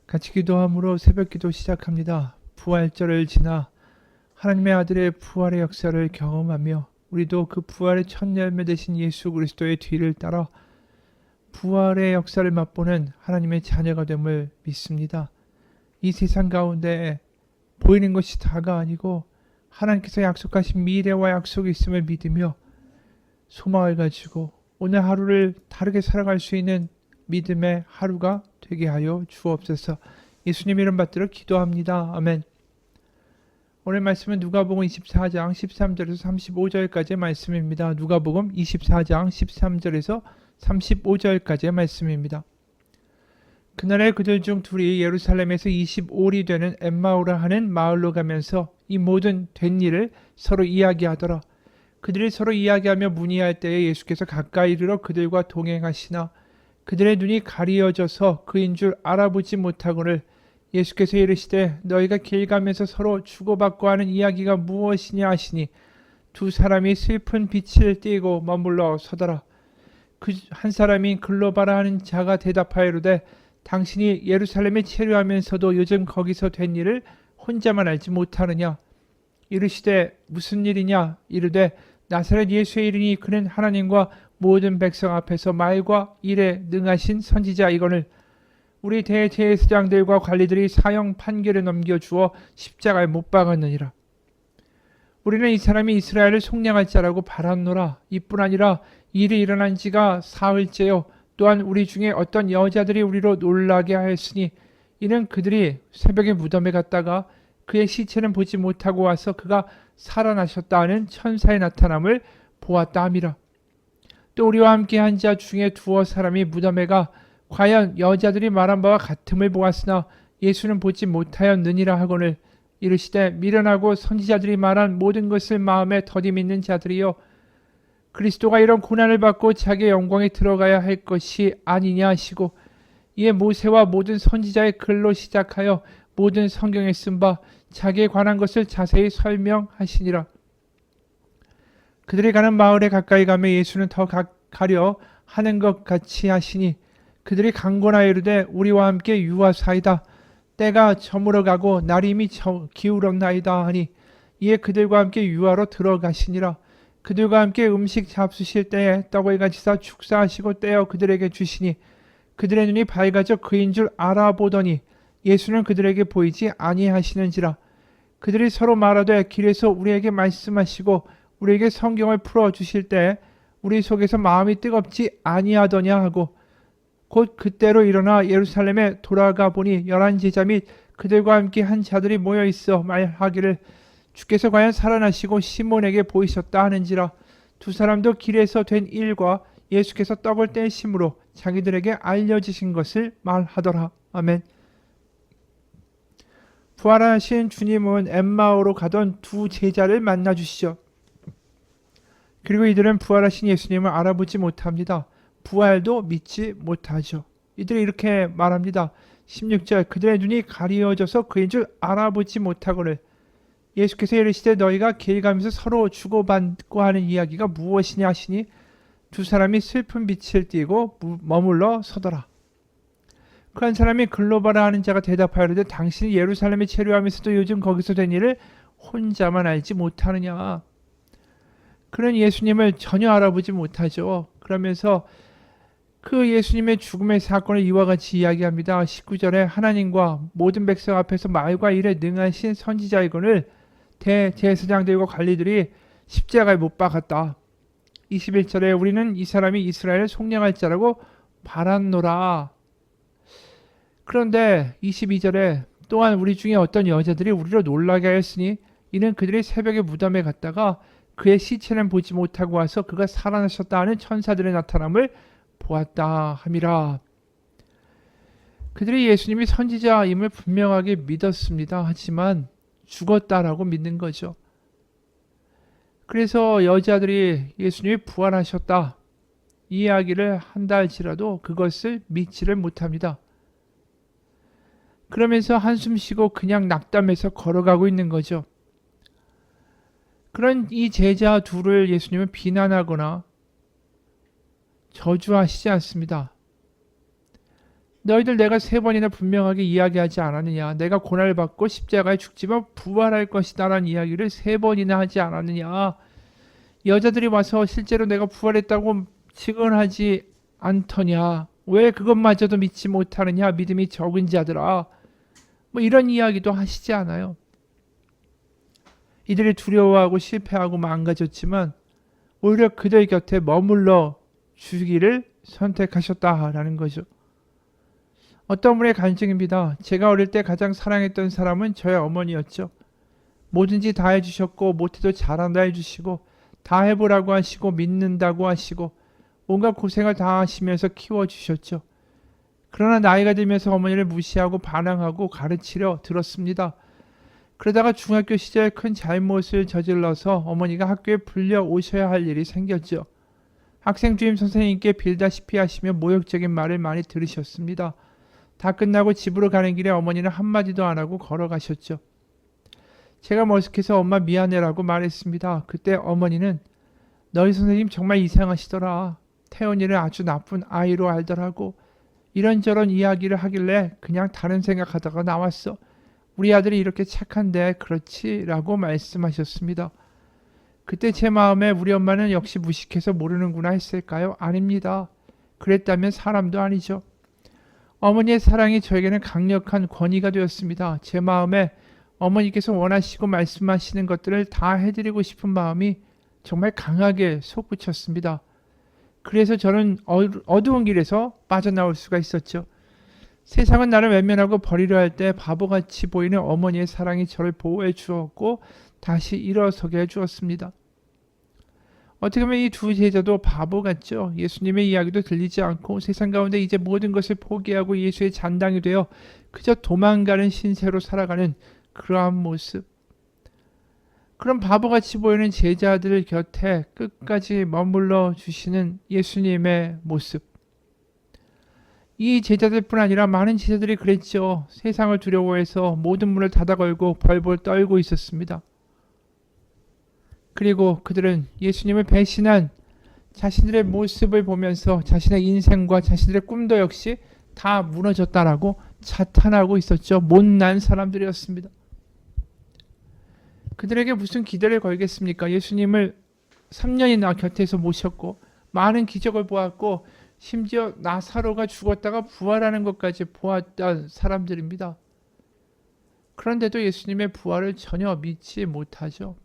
같이 기도함으로 새벽기도 시작합니다. 부활절을 지나 하나님의 아들의 부활의 역사를 경험하며 우리도 그 부활의 첫 열매 되신 예수 그리스도의 뒤를 따라 부활의 역사를 맛보는 하나님의 자녀가 됨을 믿습니다. 이 세상 가운데 보이는 것이 다가 아니고 하나님께서 약속하신 미래와 약속이 있음을 믿으며 소망을 가지고 오늘 하루를 다르게 살아갈 수 있는 믿음의 하루가 되게 하여 주옵소서. 예수님 이름 받들어 기도합니다. 아멘. 오늘 말씀은 누가복음 24장 13절에서 35절까지의 말씀입니다. 누가복음 24장 13절에서 35절까지의 말씀입니다. 그날에 그들 중 둘이 예루살렘에서 25리 되는 엠마오라 하는 마을로 가면서 이 모든 된 일을 서로 이야기하더라. 그들이 서로 이야기하며 문의할 때에 예수께서 가까이 이르러 그들과 동행하시나 그들의 눈이 가리어져서 그인 줄 알아보지 못하거늘 예수께서 이르시되 너희가 길 가면서 서로 주고받고 하는 이야기가 무엇이냐 하시니 두 사람이 슬픈 빛을 띠고 머물러 서더라. 그 한 사람이 글로바라 하는 자가 대답하여 이르되 당신이 예루살렘에 체류하면서도 요즘 거기서 된 일을 혼자만 알지 못하느냐. 이르시되 무슨 일이냐. 이르되 나사렛 예수의 일이니 그는 하나님과 모든 백성 앞에서 말과 일에 능하신 선지자이거늘 우리 대제사장들과 관리들이 사형 판결에 넘겨주어 십자가에 못 박았느니라. 우리는 이 사람이 이스라엘을 속량할 자라고 바랐노라. 이뿐 아니라 일이 일어난 지가 사흘째요. 또한 우리 중에 어떤 여자들이 우리로 놀라게 하였으니 이는 그들이 새벽에 무덤에 갔다가 그의 시체는 보지 못하고 와서 그가 살아나셨다 하는 천사의 나타남을 보았다 함이라. 또 우리와 함께 한 자 중에 두어 사람이 무덤에 가 과연 여자들이 말한 바와 같음을 보았으나 예수는 보지 못하였느니라 하거늘 이르시되 미련하고 선지자들이 말한 모든 것을 마음에 더디 믿는 자들이여 그리스도가 이런 고난을 받고 자기의 영광에 들어가야 할 것이 아니냐 하시고 이에 모세와 모든 선지자의 글로 시작하여 모든 성경에 쓴 바 자기에 관한 것을 자세히 설명하시니라. 그들이 가는 마을에 가까이 가며 예수는 더 가려 하는 것 같이 하시니 그들이 강권하여 이르되 우리와 함께 유하사이다. 때가 저물어 가고 날이 이미 기울었나이다 하니 이에 그들과 함께 유하로 들어가시니라. 그들과 함께 음식 잡수실 때에 떡을 가지사 축사하시고 떼어 그들에게 주시니 그들의 눈이 밝아져 그인 줄 알아보더니 예수는 그들에게 보이지 아니하시는지라. 그들이 서로 말하되 길에서 우리에게 말씀하시고 우리에게 성경을 풀어주실 때 우리 속에서 마음이 뜨겁지 아니하더냐 하고 곧 그때로 일어나 예루살렘에 돌아가 보니 11제자 및 그들과 함께 한 자들이 모여 있어 말하기를 주께서 과연 살아나시고 시몬에게 보이셨다 하는지라. 두 사람도 길에서 된 일과 예수께서 떡을 떼심으로 자기들에게 알려지신 것을 말하더라. 아멘. 부활하신 주님은 엠마오로 가던 두 제자를 만나 주시죠. 그리고 이들은 부활하신 예수님을 알아보지 못합니다. 부활도 믿지 못하죠. 이들이 이렇게 말합니다. 16절 그들의 눈이 가리어져서 그인 줄 알아보지 못하거늘 예수께서 이르시되 너희가 길 가면서 서로 주고받고 하는 이야기가 무엇이냐 하시니 두 사람이 슬픈 빛을 띠고 머물러 서더라. 그 한 사람이 글로바라 하는 자가 대답하여 이르되 당신이 예루살렘에 체류하면서도 요즘 거기서 된 일을 혼자만 알지 못하느냐. 그는 예수님을 전혀 알아보지 못하죠. 그러면서 그 예수님의 죽음의 사건을 이와 같이 이야기합니다. 19절에 하나님과 모든 백성 앞에서 말과 일에 능하신 선지자이거늘 대제사장들과 관리들이 십자가에 못 박았다. 21절에 우리는 이 사람이 이스라엘을 속량할 자라고 바랐노라. 그런데 22절에 또한 우리 중에 어떤 여자들이 우리로 놀라게 하였으니 이는 그들이 새벽에 무덤에 갔다가 그의 시체는 보지 못하고 와서 그가 살아나셨다 하는 천사들의 나타남을 보았다 함이라. 그들이 예수님이 선지자임을 분명하게 믿었습니다. 하지만 죽었다라고 믿는 거죠. 그래서 여자들이 예수님이 부활하셨다 이 이야기를 한다 할지라도 그것을 믿지를 못합니다. 그러면서 한숨 쉬고 그냥 낙담해서 걸어가고 있는 거죠. 그런 이 제자 둘을 예수님은 비난하거나 저주하시지 않습니다. 너희들 내가 3번이나 분명하게 이야기하지 않았느냐. 내가 고난을 받고 십자가에 죽지만 부활할 것이다 라는 이야기를 3번이나 하지 않았느냐. 여자들이 와서 실제로 내가 부활했다고 증언하지 않더냐. 왜 그것마저도 믿지 못하느냐. 믿음이 적은 자들아. 뭐 이런 이야기도 하시지 않아요. 이들이 두려워하고 실패하고 망가졌지만 오히려 그들 곁에 머물러 주기를 선택하셨다라는 거죠. 어떤 분의 간증입니다. 제가 어릴 때 가장 사랑했던 사람은 저의 어머니였죠. 뭐든지 다 해주셨고 못해도 잘한다 해주시고 다 해보라고 하시고 믿는다고 하시고 온갖 고생을 다 하시면서 키워주셨죠. 그러나 나이가 들면서 어머니를 무시하고 반항하고 가르치려 들었습니다. 그러다가 중학교 시절 큰 잘못을 저질러서 어머니가 학교에 불려 오셔야 할 일이 생겼죠. 학생 주임 선생님께 빌다시피 하시며 모욕적인 말을 많이 들으셨습니다. 다 끝나고 집으로 가는 길에 어머니는 한마디도 안 하고 걸어가셨죠. 제가 머쓱해서 엄마 미안해라고 말했습니다. 그때 어머니는 너희 선생님 정말 이상하시더라. 태연이를 아주 나쁜 아이로 알더라고. 이런저런 이야기를 하길래 그냥 다른 생각하다가 나왔어. 우리 아들이 이렇게 착한데 그렇지? 라고 말씀하셨습니다. 그때 제 마음에 우리 엄마는 역시 무식해서 모르는구나 했을까요? 아닙니다. 그랬다면 사람도 아니죠. 어머니의 사랑이 저에게는 강력한 권위가 되었습니다. 제 마음에 어머니께서 원하시고 말씀하시는 것들을 다 해드리고 싶은 마음이 정말 강하게 솟구쳤습니다. 그래서 저는 어두운 길에서 빠져나올 수가 있었죠. 세상은 나를 외면하고 버리려 할 때 바보같이 보이는 어머니의 사랑이 저를 보호해 주었고 다시 일어서게 해주었습니다. 어떻게 보면 이 두 제자도 바보 같죠. 예수님의 이야기도 들리지 않고 세상 가운데 이제 모든 것을 포기하고 예수의 잔당이 되어 그저 도망가는 신세로 살아가는 그러한 모습. 그런 바보같이 보이는 제자들 곁에 끝까지 머물러 주시는 예수님의 모습. 이 제자들뿐 아니라 많은 제자들이 그랬죠. 세상을 두려워해서 모든 문을 닫아 걸고 벌벌 떨고 있었습니다. 그리고 그들은 예수님을 배신한 자신들의 모습을 보면서 자신의 인생과 자신들의 꿈도 역시 다 무너졌다라고 자탄하고 있었죠. 못난 사람들이었습니다. 그들에게 무슨 기대를 걸겠습니까? 예수님을 3년이나 곁에서 모셨고 많은 기적을 보았고 심지어 나사로가 죽었다가 부활하는 것까지 보았던 사람들입니다. 그런데도 예수님의 부활을 전혀 믿지 못하죠.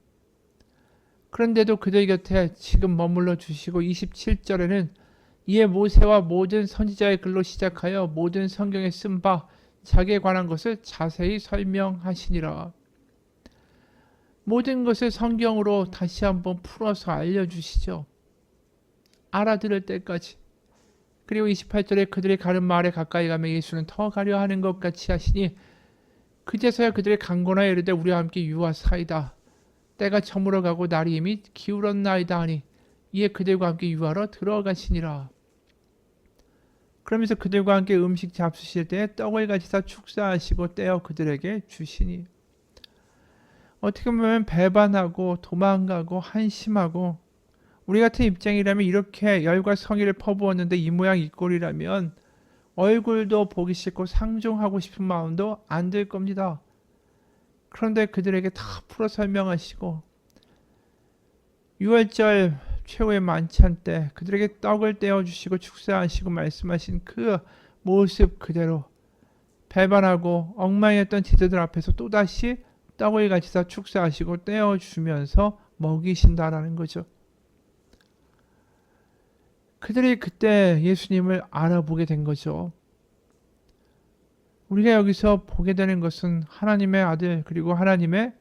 그런데도 그들 곁에 지금 머물러 주시고 27절에는 이에 모세와 모든 선지자의 글로 시작하여 모든 성경에 쓴 바 자기에 관한 것을 자세히 설명하시니라. 모든 것을 성경으로 다시 한번 풀어서 알려주시죠. 알아들을 때까지. 그리고 28절에 그들이 가는 마을에 가까이 가면 예수는 더 가려 하는 것 같이 하시니 그제서야 그들의 강권하여 이르되 우리와 함께 유하사이다. 때가 저물어 가고 날이 이미 기울었나이다 하니 이에 그들과 함께 유하러 들어가시니라. 그러면서 그들과 함께 음식 잡수실 때에 떡을 가지사 축사하시고 떼어 그들에게 주시니. 어떻게 보면 배반하고 도망가고 한심하고 우리 같은 입장이라면 이렇게 열과 성의를 퍼부었는데 이 모양 이 꼴이라면 얼굴도 보기 싫고 상종하고 싶은 마음도 안 들 겁니다. 그런데 그들에게 다 풀어 설명하시고 6월절 최후의 만찬 때 그들에게 떡을 떼어주시고 축사하시고 말씀하신 그 모습 그대로 배반하고 엉망이었던 제자들 앞에서 또다시 떡을 가지사 축사하시고 떼어주면서 먹이신다라는 거죠. 그들이 그때 예수님을 알아보게 된 거죠. 우리가 여기서 보게 되는 것은 하나님의 아들 그리고 하나님의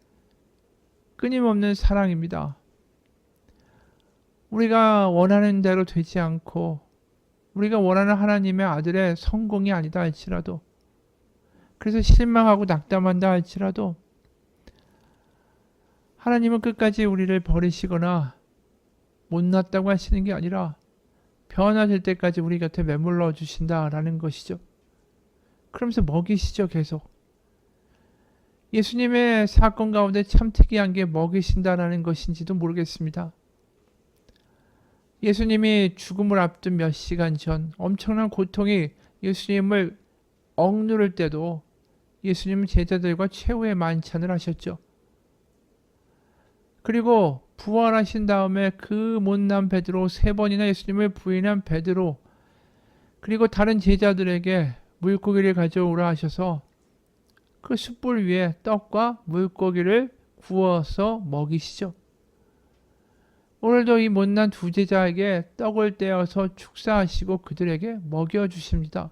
끊임없는 사랑입니다. 우리가 원하는 대로 되지 않고 우리가 원하는 하나님의 아들의 성공이 아니다 할지라도 그래서 실망하고 낙담한다 할지라도 하나님은 끝까지 우리를 버리시거나 못났다고 하시는 게 아니라 변화될 때까지 우리 곁에 머물러 주신다라는 것이죠. 그러면서 먹이시죠. 계속. 예수님의 사건 가운데 참 특이한 게 먹이신다라는 것인지도 모르겠습니다. 예수님이 죽음을 앞둔 몇 시간 전 엄청난 고통이 예수님을 억누를 때도 예수님은 제자들과 최후의 만찬을 하셨죠. 그리고 부활하신 다음에 그 못난 베드로, 3번이나 예수님을 부인한 베드로, 그리고 다른 제자들에게 물고기를 가져오라 하셔서 그 숯불 위에 떡과 물고기를 구워서 먹이시죠. 오늘도 이 못난 2제자에게 떡을 떼어서 축사하시고 그들에게 먹여주십니다.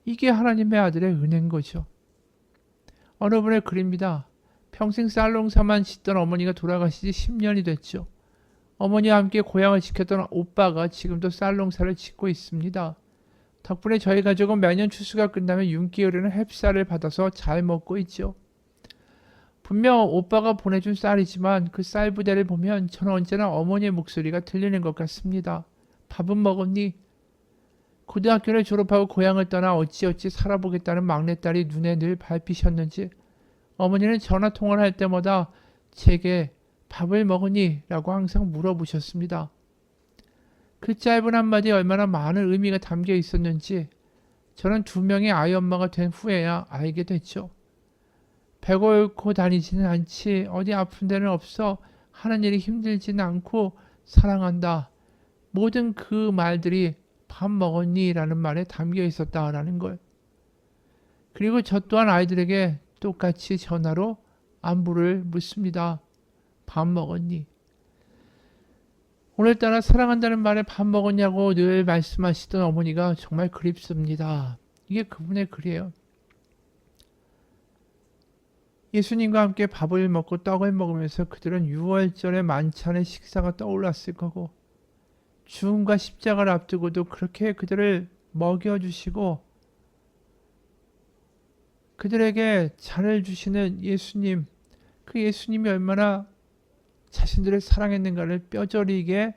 이게 하나님의 아들의 은혜인 거죠. 어느 분의 글입니다. 평생 쌀농사만 짓던 어머니가 돌아가시지 10년이 됐죠. 어머니와 함께 고향을 지켰던 오빠가 지금도 쌀농사를 짓고 있습니다. 덕분에 저희 가족은 매년 추수가 끝나면 윤기 흐르는 햅쌀을 받아서 잘 먹고 있죠. 분명 오빠가 보내준 쌀이지만 그 쌀 부대를 보면 저는 언제나 어머니의 목소리가 들리는 것 같습니다. 밥은 먹었니? 고등학교를 졸업하고 고향을 떠나 어찌어찌 살아보겠다는 막내딸이 눈에 늘 밟히셨는지 어머니는 전화통화를 할 때마다 제게 밥을 먹으니? 라고 항상 물어보셨습니다. 그 짧은 한마디에 얼마나 많은 의미가 담겨 있었는지 저는 2명의 아이 엄마가 된 후에야 알게 됐죠. 배고 앓고 다니지는 않지, 어디 아픈 데는 없어, 하는 일이 힘들지는 않고 사랑한다. 모든 그 말들이 밥 먹었니? 라는 말에 담겨 있었다라는 걸. 그리고 저 또한 아이들에게 똑같이 전화로 안부를 묻습니다. 밥 먹었니? 오늘따라 사랑한다는 말에 밥 먹었냐고 늘 말씀하시던 어머니가 정말 그립습니다. 이게 그분의 글이에요. 예수님과 함께 밥을 먹고 떡을 먹으면서 그들은 유월절의 만찬의 식사가 떠올랐을 거고 죽음과 십자가를 앞두고도 그렇게 그들을 먹여주시고 그들에게 잔을 주시는 예수님, 그 예수님이 얼마나 자신들을 사랑했는가를 뼈저리게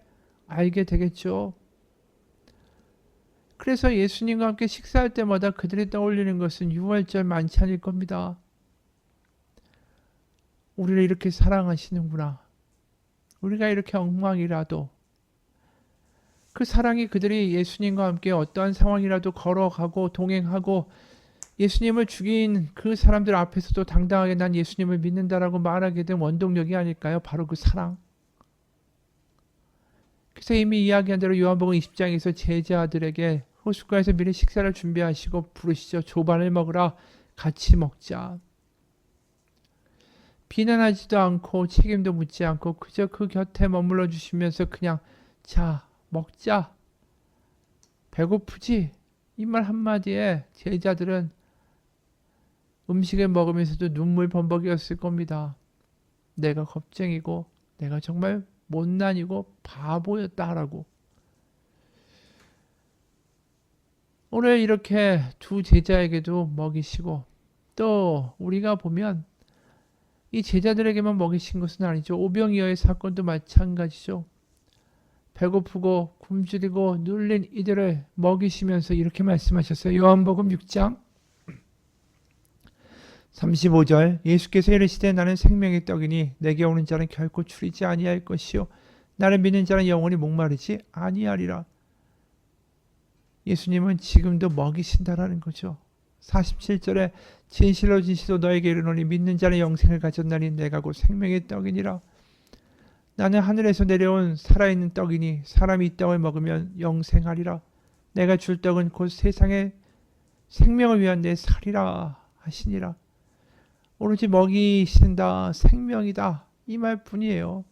알게 되겠죠. 그래서 예수님과 함께 식사할 때마다 그들이 떠올리는 것은 유월절 만찬일 겁니다. 우리를 이렇게 사랑하시는구나. 우리가 이렇게 엉망이라도 그 사랑이 그들이 예수님과 함께 어떠한 상황이라도 걸어가고 동행하고 예수님을 죽인 그 사람들 앞에서도 당당하게 난 예수님을 믿는다라고 말하게 된 원동력이 아닐까요? 바로 그 사랑. 그래서 이미 이야기한 대로 요한복음 20장에서 제자들에게 호숫가에서 미리 식사를 준비하시고 부르시죠. 조반을 먹으라, 같이 먹자. 비난하지도 않고 책임도 묻지 않고 그저 그 곁에 머물러 주시면서 그냥 자 먹자. 배고프지? 이 말 한마디에 제자들은 음식을 먹으면서도 눈물 범벅이었을 겁니다. 내가 겁쟁이고 내가 정말 못난이고 바보였다라고. 오늘 이렇게 2 제자에게도 먹이시고 또 우리가 보면 이 제자들에게만 먹이신 것은 아니죠. 오병이어의 사건도 마찬가지죠. 배고프고 굶주리고 눌린 이들을 먹이시면서 이렇게 말씀하셨어요. 요한복음 6장 35절 예수께서 이르시되 나는 생명의 떡이니 내게 오는 자는 결코 추리지 아니할 것이요 나를 믿는 자는 영원히 목마르지 아니하리라. 예수님은 지금도 먹이신다라는 거죠. 47절에 진실로 진실로 너에게 이르노니 믿는 자는 영생을 가졌나니 내가 곧 생명의 떡이니라. 나는 하늘에서 내려온 살아있는 떡이니 사람이 이 떡을 먹으면 영생하리라. 내가 줄 떡은 곧 세상의 생명을 위한 내 살이라 하시니라. 오로지 먹이신다, 생명이다, 이 말뿐이에요.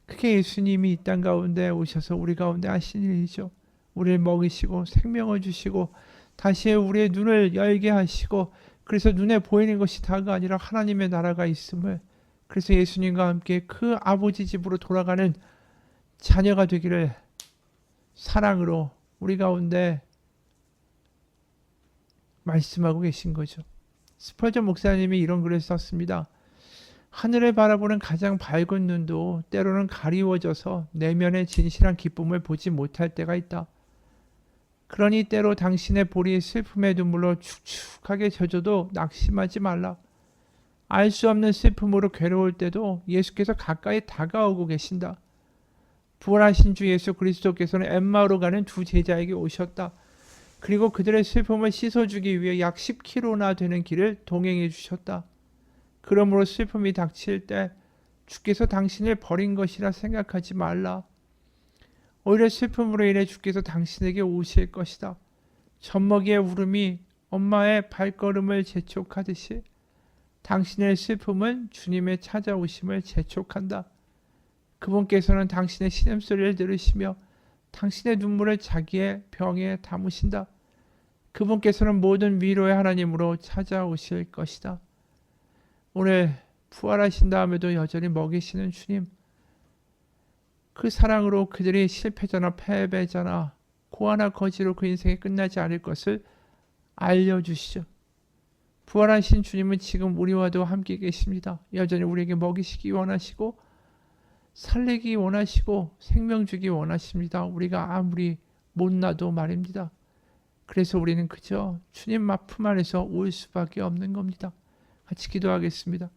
그게 예수님이 이 땅 가운데 오셔서 우리 가운데 하신 일이죠. 우리를 먹이시고 생명을 주시고 다시 우리의 눈을 열게 하시고 그래서 눈에 보이는 것이 다가 아니라 하나님의 나라가 있음을, 그래서 예수님과 함께 그 아버지 집으로 돌아가는 자녀가 되기를 사랑으로 우리 가운데 말씀하고 계신 거죠. 스펄전 목사님이 이런 글을 썼습니다. 하늘을 바라보는 가장 밝은 눈도 때로는 가리워져서 내면의 진실한 기쁨을 보지 못할 때가 있다. 그러니 때로 당신의 볼이 슬픔의 눈물로 축축하게 젖어도 낙심하지 말라. 알 수 없는 슬픔으로 괴로울 때도 예수께서 가까이 다가오고 계신다. 부활하신 주 예수 그리스도께서는 엠마오로 가는 두 제자에게 오셨다. 그리고 그들의 슬픔을 씻어주기 위해 약 10km나 되는 길을 동행해 주셨다. 그러므로 슬픔이 닥칠 때 주께서 당신을 버린 것이라 생각하지 말라. 오히려 슬픔으로 인해 주께서 당신에게 오실 것이다. 젖먹이의 울음이 엄마의 발걸음을 재촉하듯이 당신의 슬픔은 주님의 찾아오심을 재촉한다. 그분께서는 당신의 신음소리를 들으시며 당신의 눈물을 자기의 병에 담으신다. 그분께서는 모든 위로의 하나님으로 찾아오실 것이다. 오늘 부활하신 다음에도 여전히 먹이시는 주님, 그 사랑으로 그들이 실패자나 패배자나 고아나 거지로 그 인생이 끝나지 않을 것을 알려주시죠. 부활하신 주님은 지금 우리와도 함께 계십니다. 여전히 우리에게 먹이시기 원하시고 살리기 원하시고 생명 주기 원하십니다. 우리가 아무리 못나도 말입니다. 그래서 우리는 그저 주님 품 안에서 올 수밖에 없는 겁니다. 같이 기도하겠습니다.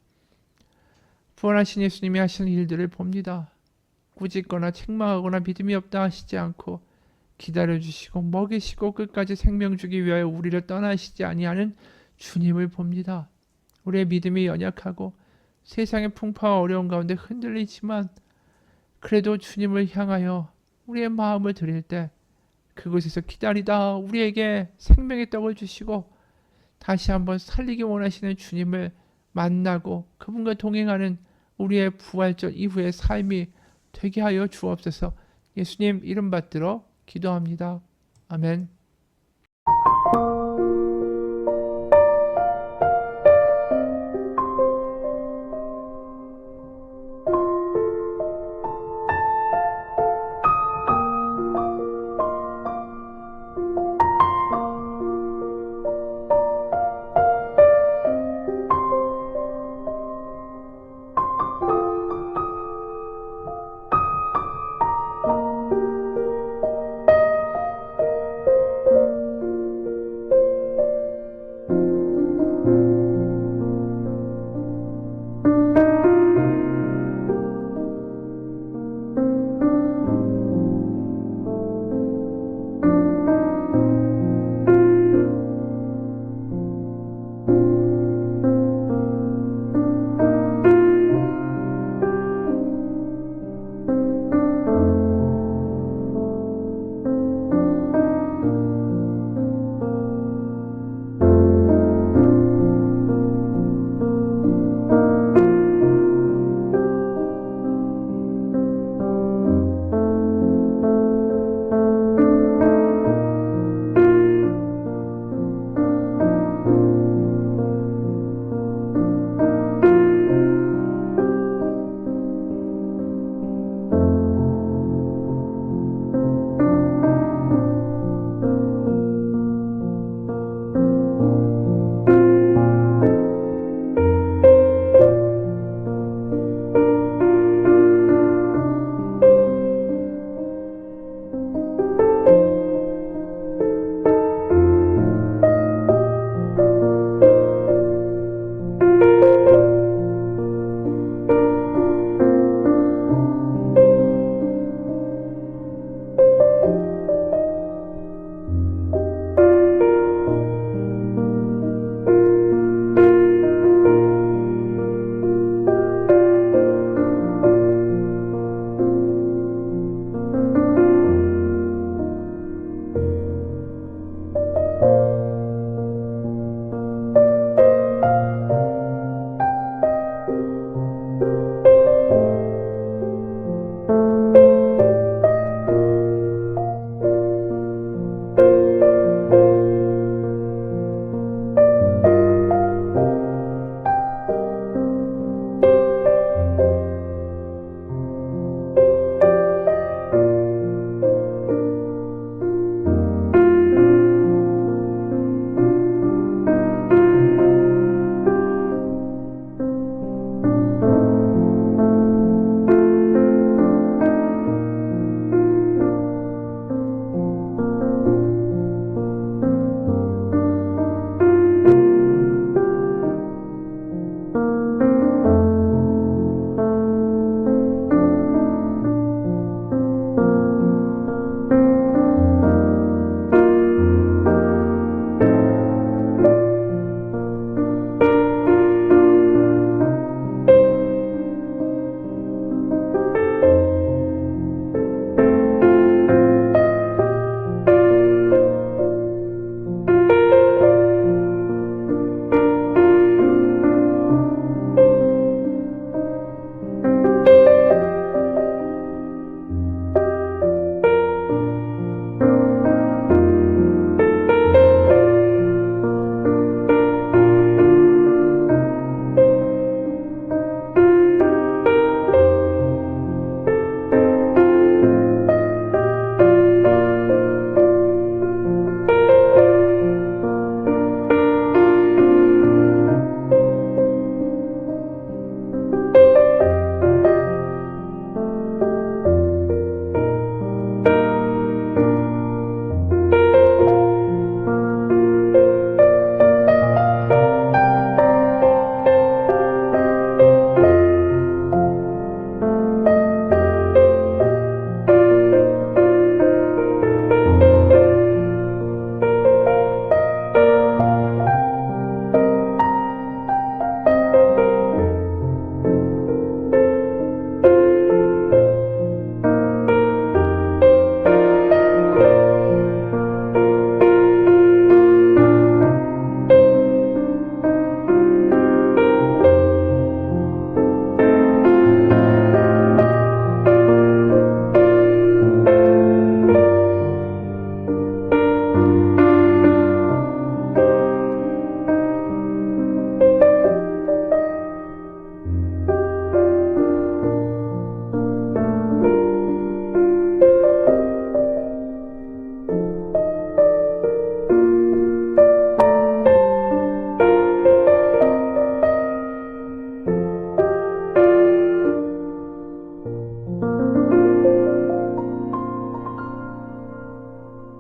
부활하신 예수님이 하시는 일들을 봅니다. 꾸짖거나 책망하거나 믿음이 없다 하시지 않고 기다려주시고 먹이시고 끝까지 생명 주기 위하여 우리를 떠나시지 아니하는 주님을 봅니다. 우리의 믿음이 연약하고 세상의 풍파와 어려운 가운데 흔들리지만 그래도 주님을 향하여 우리의 마음을 드릴 때 그곳에서 기다리다 우리에게 생명의 떡을 주시고 다시 한번 살리기 원하시는 주님을 만나고 그분과 동행하는 우리의 부활절 이후의 삶이 되게 하여 주옵소서. 예수님 이름 받들어 기도합니다. 아멘.